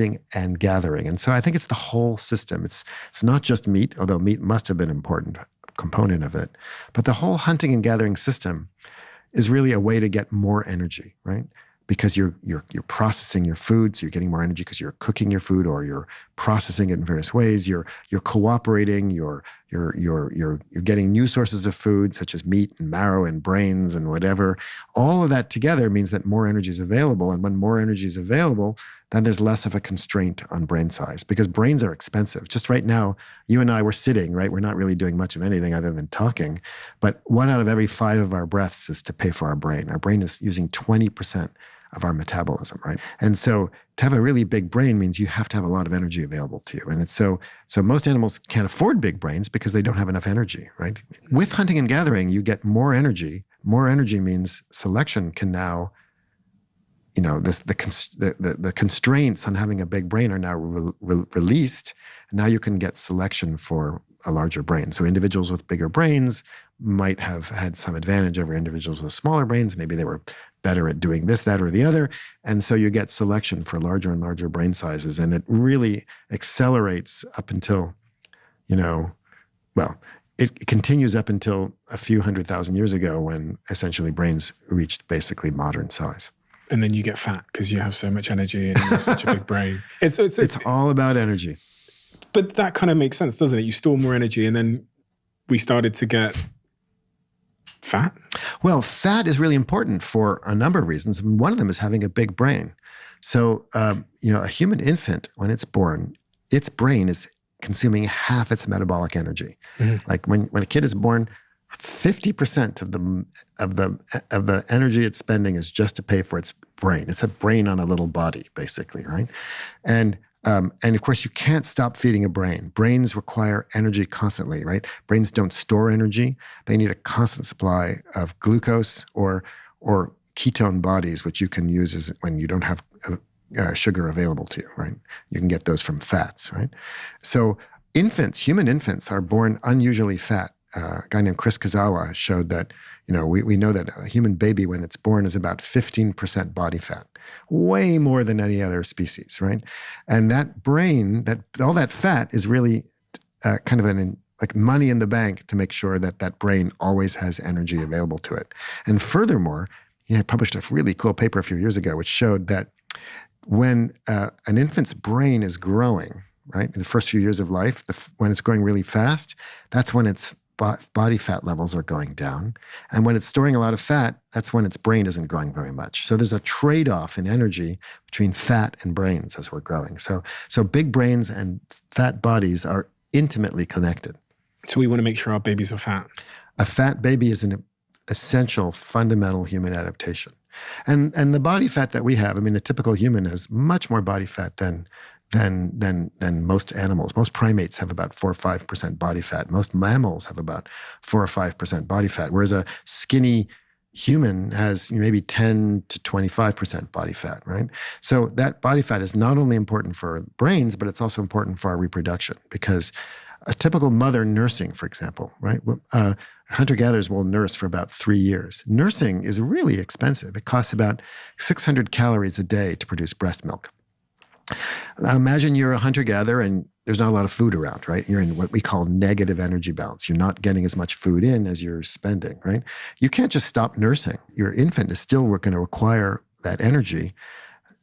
hunting and gathering. And so I think it's the whole system. It's not just meat, although meat must have been an important component of it. But the whole hunting and gathering system is really a way to get more energy, right? Because you're processing your food, so you're getting more energy because you're cooking your food or you're processing it in various ways. You're cooperating. You're getting new sources of food such as meat and marrow and brains and whatever. All of that together means that more energy is available, and when more energy is available, then there's less of a constraint on brain size because brains are expensive. Just right now, you and I were sitting, right? We're not really doing much of anything other than talking, but 1 out of every 5 of our breaths is to pay for our brain. Our brain is using 20% of our metabolism, right? And so to have a really big brain means you have to have a lot of energy available to you. And it's so most animals can't afford big brains because they don't have enough energy, right? With hunting and gathering, you get more energy. More energy means selection can now, the constraints on having a big brain are now released. And now you can get selection for a larger brain. So individuals with bigger brains might have had some advantage over individuals with smaller brains. Maybe they were better at doing this, that, or the other. And so you get selection for larger and larger brain sizes. And it really accelerates up until, it continues up until a few 100,000 years ago when essentially brains reached basically modern size. And then you get fat because you have so much energy and you have such a big brain. It's all about energy. But that kind of makes sense, doesn't it? You store more energy and then we started to get fat? Well, fat is really important for a number of reasons. And one of them is having a big brain. So, a human infant, when it's born, its brain is consuming half its metabolic energy. Mm-hmm. Like when a kid is born, 50% of the energy it's spending is just to pay for its brain. It's a brain on a little body, basically, right? And of course, you can't stop feeding a brain. Brains require energy constantly, right? Brains don't store energy. They need a constant supply of glucose or ketone bodies, which you can use when you don't have sugar available to you, right? You can get those from fats, right? So human infants are born unusually fat. A guy named Chris Kazawa showed that, we know that a human baby when it's born is about 15% body fat, way more than any other species, right? And that brain, all that fat is really kind of like money in the bank to make sure that brain always has energy available to it. And furthermore, he had published a really cool paper a few years ago which showed that when an infant's brain is growing, right, in the first few years of life, when it's growing really fast, that's when its body fat levels are going down. And when it's storing a lot of fat, that's when its brain isn't growing very much. So there's a trade-off in energy between fat and brains as we're growing. So big brains and fat bodies are intimately connected. So we want to make sure our babies are fat. A fat baby is an essential, fundamental human adaptation. And the body fat that we have, a typical human has much more body fat than most animals. Most primates have about 4 or 5% body fat. Most mammals have about 4 or 5% body fat, whereas a skinny human has maybe 10 to 25% body fat, right? So that body fat is not only important for brains, but it's also important for our reproduction because a typical mother nursing, for example, right? Hunter-gatherers will nurse for about 3 years. Nursing is really expensive. It costs about 600 calories a day to produce breast milk. Now imagine you're a hunter-gatherer and there's not a lot of food around, right? You're in what we call negative energy balance. You're not getting as much food in as you're spending, right? You can't just stop nursing. Your infant is still going to require that energy.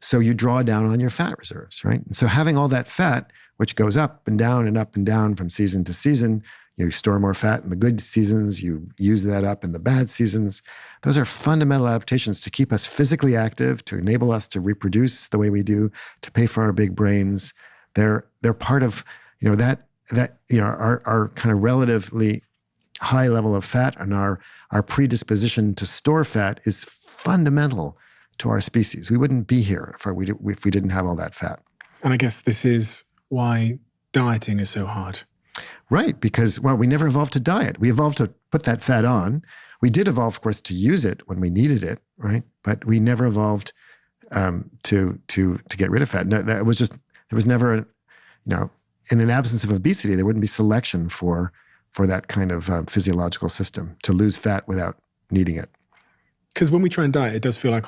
So you draw down on your fat reserves, right? And so having all that fat, which goes up and down from season to season, you store more fat in the good seasons, you use that up in the bad seasons. Those are fundamental adaptations to keep us physically active, to enable us to reproduce the way we do, to pay for our big brains. They're part of, our kind of relatively high level of fat and our predisposition to store fat is fundamental to our species. We wouldn't be here if we didn't have all that fat. And I guess this is why dieting is so hard. Right, because, we never evolved to diet. We evolved to put that fat on. We did evolve, of course, to use it when we needed it, right? But we never evolved to get rid of fat. No, there was never, in an absence of obesity, there wouldn't be selection for that kind of physiological system to lose fat without needing it. Because when we try and diet, it does feel like our